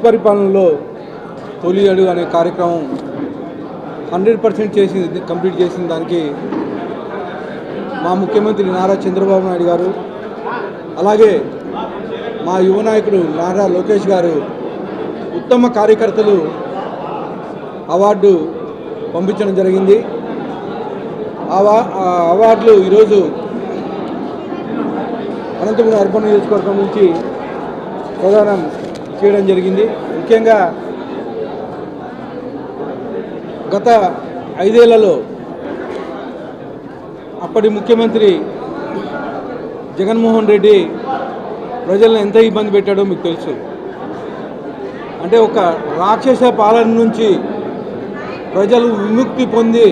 సుపరిపాలనలో తొలి అడుగు అనే కార్యక్రమం 100% కంప్లీట్ చేసిన దానికి మా ముఖ్యమంత్రి నారా చంద్రబాబు నాయుడు గారు, అలాగే మా యువ నాయకుడు నారా లోకేష్ గారు ఉత్తమ కార్యకర్తలు అవార్డు పంపించడం జరిగింది. ఆ అవార్డులు ఈరోజు అనంతపురం అర్బన్ నియోజకవర్గం నుంచి ప్రదానం చేయడం జరిగింది. ముఖ్యంగా గత 5 ఏళ్లలో అప్పటి ముఖ్యమంత్రి జగన్మోహన్ రెడ్డి ప్రజలను ఎంత ఇబ్బంది పెట్టాడో మీకు తెలుసు. అంటే ఒక రాక్షస పాలన నుంచి ప్రజలు విముక్తి పొంది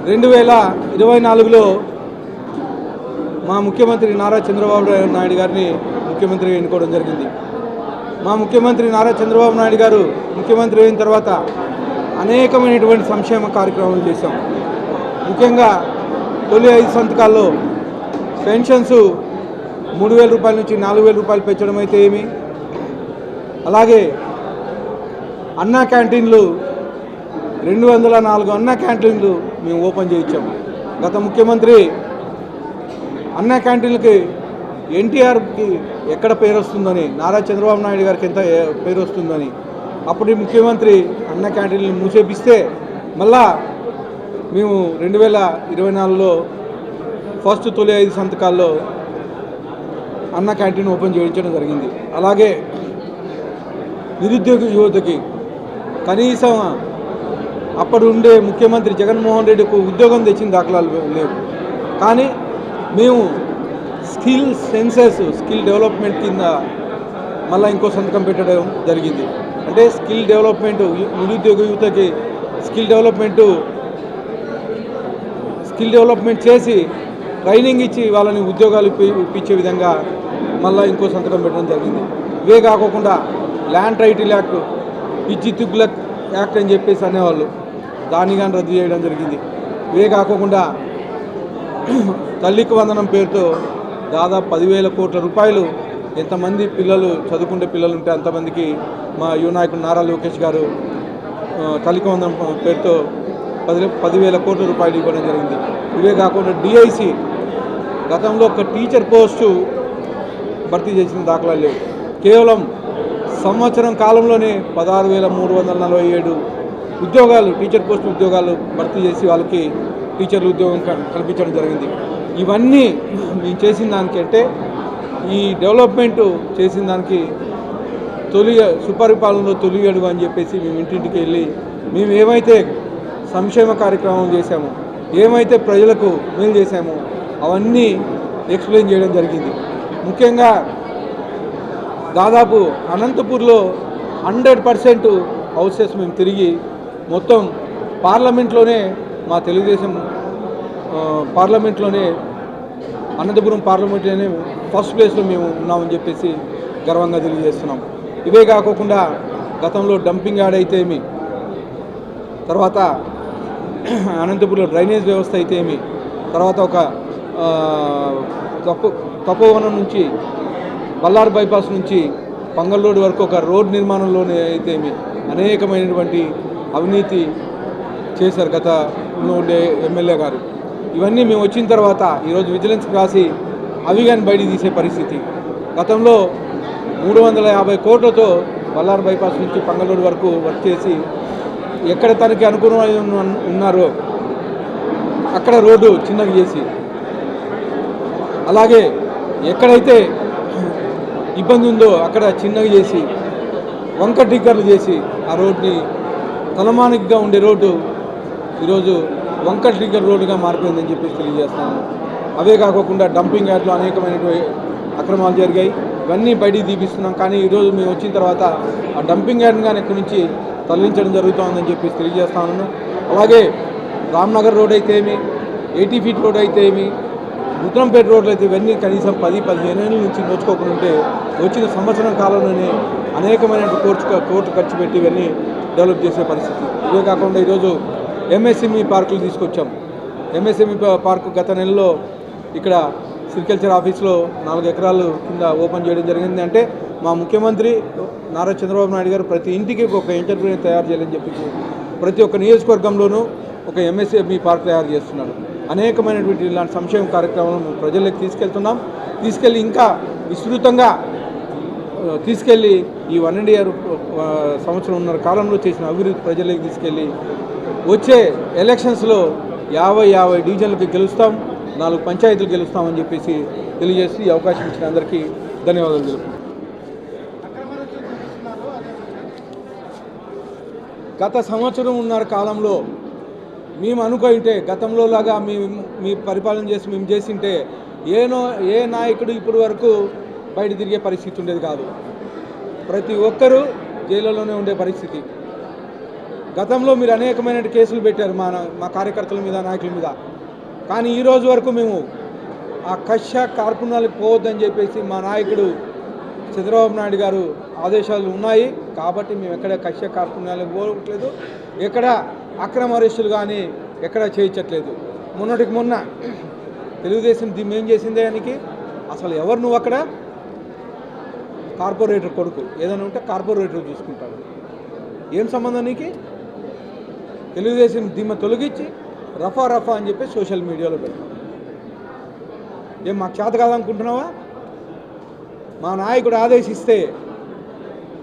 2024లో మా ముఖ్యమంత్రి నారా చంద్రబాబు నాయుడు గారిని ముఖ్యమంత్రిగా ఎన్నుకోవడం జరిగింది. మా ముఖ్యమంత్రి నారా చంద్రబాబు నాయుడు గారు ముఖ్యమంత్రి అయిన తర్వాత అనేకమైనటువంటి సంక్షేమ కార్యక్రమాలు చేశాం. ముఖ్యంగా తొలి 5 సంతకాల్లో పెన్షన్స్ 3,000 రూపాయల నుంచి 4,000 రూపాయలు పెంచడం అయితే ఏమి, అలాగే అన్నా క్యాంటీన్లు 204 అన్నా క్యాంటీన్లు మేము ఓపెన్ చేయించాము. గత ముఖ్యమంత్రి అన్నా క్యాంటీన్లకి ఎన్టీఆర్కి ఎక్కడ పేరు వస్తుందని, నారా చంద్రబాబు నాయుడు గారికి ఎంత పేరు వస్తుందని అప్పటి ముఖ్యమంత్రి అన్నా క్యాంటీన్లు మూసేపిస్తే మళ్ళా మేము 2024లో ఫస్ట్ తొలి 5 సంతకాల్లో అన్నా క్యాంటీన్ ఓపెన్ చేయించడం జరిగింది. అలాగే నిరుద్యోగ యువతకి కనీసం అప్పుడు ఉండే ముఖ్యమంత్రి జగన్మోహన్ రెడ్డికి ఉద్యోగం తెచ్చిన దాఖలాలు లేవు. కానీ మేము స్కిల్ డెవలప్మెంట్ కింద మళ్ళీ ఇంకో సంతకం పెట్టడం జరిగింది. అంటే స్కిల్ డెవలప్మెంట్, నిరుద్యోగ యువతకి స్కిల్ డెవలప్మెంట్ చేసి ట్రైనింగ్ ఇచ్చి వాళ్ళని ఉద్యోగాలు ఇప్పించే విధంగా మళ్ళీ ఇంకో సంతకం పెట్టడం జరిగింది. ఇవే కాకుండా ల్యాండ్ టైటిల్ యాక్ట్, పిచ్చి తుగ్లక్ యాక్ట్ అని చెప్పేసి అనేవాళ్ళు, దాన్ని కానీ రద్దు చేయడం జరిగింది. ఇవే కాకుండా తల్లికి వందనం పేరుతో దాదాపు 10,000 కోట్ల రూపాయలు ఎంతమంది పిల్లలు చదువుకుంటే పిల్లలు ఉంటే అంతమందికి మా యువ నాయకుడు నారా లోకేష్ గారు తల్లికి వందనం పేరుతో 10,000 కోట్ల రూపాయలు ఇవ్వడం జరిగింది. ఇవే కాకుండా డిఐసి గతంలో ఒక టీచర్ పోస్టు భర్తీ చేసిన దాఖలాలు లేవు. కేవలం సంవత్సరం కాలంలోనే 16,347 ఉద్యోగాలు, టీచర్ పోస్ట్ ఉద్యోగాలు భర్తీ చేసి వాళ్ళకి టీచర్లు ఉద్యోగం కల్పించడం జరిగింది. ఇవన్నీ మేము చేసిన దానికంటే ఈ డెవలప్మెంట్ చేసిన దానికి సుపరిపాలనలో తొలి అడుగు అని చెప్పేసి మేము ఇంటింటికి వెళ్ళి మేము ఏమైతే సంక్షేమ కార్యక్రమం చేశామో, ఏమైతే ప్రజలకు మేలు చేశామో అవన్నీ ఎక్స్ప్లెయిన్ చేయడం జరిగింది. ముఖ్యంగా దాదాపు అనంతపూర్లో 100% హౌసెస్ మేము తిరిగి మొత్తం పార్లమెంట్లోనే మా తెలుగుదేశం పార్లమెంట్లోనే అనంతపురం పార్లమెంట్లోనే ఫస్ట్ ప్లేస్లో మేము ఉన్నామని చెప్పేసి గర్వంగా తెలియజేస్తున్నాం. ఇవే కాకుండా గతంలో డంపింగ్ యార్డ్ అయితే ఏమి, తర్వాత అనంతపురంలో డ్రైనేజ్ వ్యవస్థ అయితే ఏమి, తర్వాత ఒక తపోవనం నుంచి బల్లార్ బైపాస్ నుంచి పంగల్ రోడ్ వరకు ఒక రోడ్ నిర్మాణంలోనే అయితే ఏమి అనేకమైనటువంటి అవినీతి చేశారు గతంలో ఉండే ఎమ్మెల్యే గారు. ఇవన్నీ మేము వచ్చిన తర్వాత ఈరోజు విజిలెన్స్కి రాసి అవి కానీ బయటికి తీసే పరిస్థితి. గతంలో 350 కోట్లతో బల్లార్ బైపాస్ నుంచి పంగల్ రోడ్ వరకు వర్క్ చేసి ఎక్కడ తనకి అనుకూలమై ఉన్నారో అక్కడ రోడ్డు చిన్నగా చేసి, అలాగే ఎక్కడైతే ఇబ్బంది ఉందో అక్కడ చిన్నగా చేసి వంక టిక్కర్లు చేసి ఆ రోడ్ని తలమానికగా ఉండే రోడ్డు ఈరోజు వంక టిక్కర్ రోడ్డుగా మారిపోయిందని చెప్పేసి తెలియజేస్తాను. అవే కాకుండా డంపింగ్ యార్డ్లో అనేకమైనటువంటి అక్రమాలు జరిగాయి. ఇవన్నీ బయటికి తీపిస్తున్నాం. కానీ ఈరోజు మేము వచ్చిన తర్వాత ఆ డంపింగ్ యార్డ్ని కానీ ఇక్కడి నుంచి తరలించడం జరుగుతుందని చెప్పేసి తెలియజేస్తాను. అలాగే రామ్నగర్ రోడ్ అయితే ఏమి, 80 ఫీట్ రోడ్ అయితే ఏమి, ఉత్తరంపేట రోడ్లు అయితే ఇవన్నీ కనీసం 10-15 ఏళ్ళ నుంచి నోచుకోకుండా ఉంటే వచ్చిన సంవత్సరం కాలంలోనే అనేకమైన కోర్టు ఖర్చు పెట్టి ఇవన్నీ డెవలప్ చేసే పరిస్థితి. ఇవే కాకుండా ఈరోజు ఎంఎస్ఎంఈ పార్కులు తీసుకొచ్చాం. ఎంఎస్ఎంఈ పార్కు గత నెలలో ఇక్కడ సిరికల్చర్ ఆఫీస్లో 4 ఎకరాలు కింద ఓపెన్ చేయడం జరిగింది. అంటే మా ముఖ్యమంత్రి నారా చంద్రబాబు నాయుడు గారు ప్రతి ఇంటికి ఒక ఎంటర్ప్రీనర్ తయారు చేయాలని చెప్పి ప్రతి ఒక్క నియోజకవర్గంలోనూ ఒక ఎంఎస్ఎంఈ పార్క్ తయారు చేస్తున్నారు. అనేకమైనటువంటి ఇలాంటి సంక్షేమ కార్యక్రమాలను ప్రజల్లోకి తీసుకెళ్ళి ఇంకా విస్తృతంగా తీసుకెళ్ళి ఈ 1.5 year సంవత్సరం ఉన్నర కాలంలో చేసిన అభివృద్ధి ప్రజల్లోకి తీసుకెళ్ళి వచ్చే ఎలక్షన్స్లో 50 డివిజన్లకు గెలుస్తాం, 4 పంచాయతీలు గెలుస్తామని చెప్పేసి తెలియజేసి ఈ అవకాశం ఇచ్చిన అందరికీ ధన్యవాదాలు తెలుపుతున్నాను. గత సంవత్సరం ఉన్నర కాలంలో మేము అనుకుంటే గతంలో లాగా మీ పరిపాలన చేసి మేము చేసింటే ఏ నాయకుడు ఇప్పటి వరకు బయట తిరిగే పరిస్థితి ఉండేది కాదు. ప్రతి ఒక్కరూ జైలులోనే ఉండే పరిస్థితి. గతంలో మీరు అనేకమైన కేసులు పెట్టారు మా కార్యకర్తల మీద, నాయకుల మీద. కానీ ఈరోజు వరకు మేము ఆ కక్ష కార్పుణ్యాలకు పోవద్దని చెప్పేసి మా నాయకుడు చంద్రబాబు నాయుడు గారు ఆదేశాలు ఉన్నాయి కాబట్టి మేము ఎక్కడ కక్ష కార్పుణ్యాలకు పోవట్లేదు, ఎక్కడ అక్రమ అరెస్టులు కానీ ఎక్కడ చేయించట్లేదు. మొన్నటికి మొన్న తెలుగుదేశం ఏం చేసిందే దానికి అసలు ఎవరు నువ్వు అక్కడ కార్పొరేటర్ కొడుకు ఏదైనా ఉంటే కార్పొరేటర్ చూసుకుంటాడు. ఏం సంబంధం నీకు? తెలుగుదేశం దిమ్మ తొలగించి రఫా అని చెప్పి సోషల్ మీడియాలో పెడతాం. ఏం మాకు చేత కాదనుకుంటున్నావా? మా నాయకుడు ఆదేశిస్తే,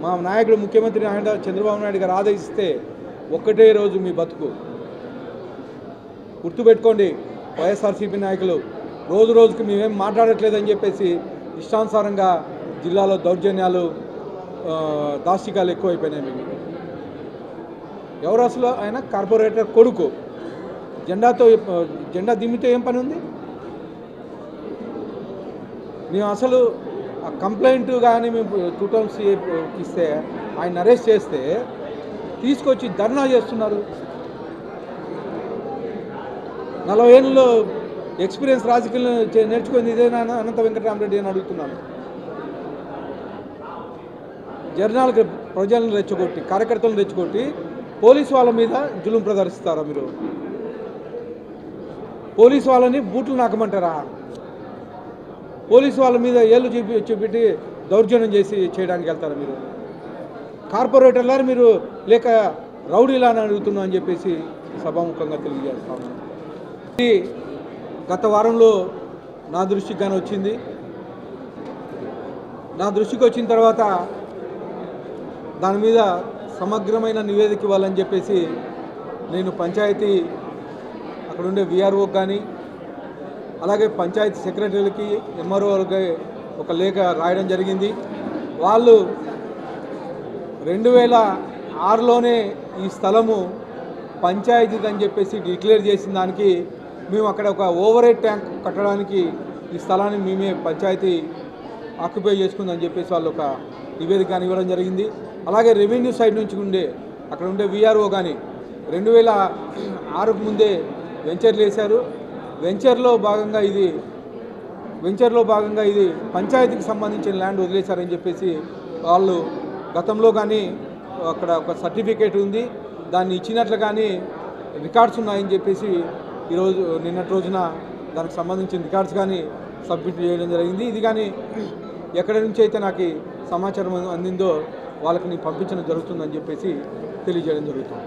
మా నాయకుడు ముఖ్యమంత్రి చంద్రబాబు నాయుడు గారు ఆదేశిస్తే ఒక్కటే రోజు మీ బతుకు. గుర్తుపెట్టుకోండి, వైఎస్ఆర్సీపీ నాయకులు రోజుకి మేమేం మాట్లాడట్లేదని చెప్పేసి ఇష్టానుసారంగా జిల్లాలో దౌర్జన్యాలు, దాష్టికాలు ఎక్కువైపోయినాయి. మీకు ఎవరు అసలు? ఆయన కార్పొరేటర్ కొడుకు. జెండా దిమ్మితో ఏం పని ఉంది? మేము అసలు ఆ కంప్లైంట్ కానీ మేము 2 times ఇస్తే ఆయన అరెస్ట్ చేస్తే తీసుకొచ్చి ధర్నా చేస్తున్నారు. 40 ఏళ్ళలో ఎక్స్పీరియన్స్ రాజకీయాలు నేర్చుకుంది ఇదేనా అనంత వెంకటరామరెడ్డి అని అడుగుతున్నాను. జర్నాలకు ప్రజలను రెచ్చగొట్టి, కార్యకర్తలను రెచ్చగొట్టి పోలీసు వాళ్ళ మీద జులుం ప్రదర్శిస్తారా మీరు? పోలీసు వాళ్ళని బూట్లు నాకమంటారా? పోలీసు వాళ్ళ మీద ఏళ్ళు చూపెట్టి దౌర్జన్యం చేయడానికి వెళ్తారా మీరు? కార్పొరేటర్లారు మీరు లేక రౌడీలా అని అడుగుతున్నా అని చెప్పేసి సభాముఖంగా తెలియజేస్తాను. ఇది గత వారంలో నా దృష్టికి కానీ వచ్చింది. నా దృష్టికి వచ్చిన తర్వాత దాని మీద సమగ్రమైన నివేదిక ఇవ్వాలని చెప్పేసి నేను పంచాయతీ అక్కడ ఉండే విఆర్ఓకి కానీ అలాగే పంచాయతీ సెక్రటరీలకి, ఎంఆర్ఓలకి ఒక లేఖ రాయడం జరిగింది. వాళ్ళు 2006లోనే ఈ స్థలము పంచాయతీది అని చెప్పేసి డిక్లేర్ చేసిన దానికి మేము అక్కడ ఒక ఓవర్-హెడ్ ట్యాంక్ కట్టడానికి ఈ స్థలాన్ని మేమే పంచాయతీ ఆక్యుపై చేసుకుందని చెప్పేసి వాళ్ళు ఒక నివేదిక ఇవ్వడం జరిగింది. అలాగే రెవెన్యూ సైడ్ నుంచి అక్కడ ఉండే విఆర్ఓ కానీ 2006కు ముందే వెంచర్లు వేశారు. వెంచర్లో భాగంగా ఇది పంచాయతీకి సంబంధించిన ల్యాండ్ వదిలేశారని చెప్పేసి వాళ్ళు గతంలో కానీ అక్కడ ఒక సర్టిఫికేట్ ఉంది, దాన్ని ఇచ్చినట్లు కానీ రికార్డ్స్ ఉన్నాయని చెప్పేసి నిన్నటి రోజున దానికి సంబంధించిన రికార్డ్స్ కానీ సబ్మిట్ చేయడం జరిగింది. ఇది కానీ ఎక్కడి నుంచి అయితే నాకు సమాచారం అందిందో వాళ్ళకి నేను పంపించడం జరుగుతుందని చెప్పేసి తెలియజేయడం జరుగుతుంది.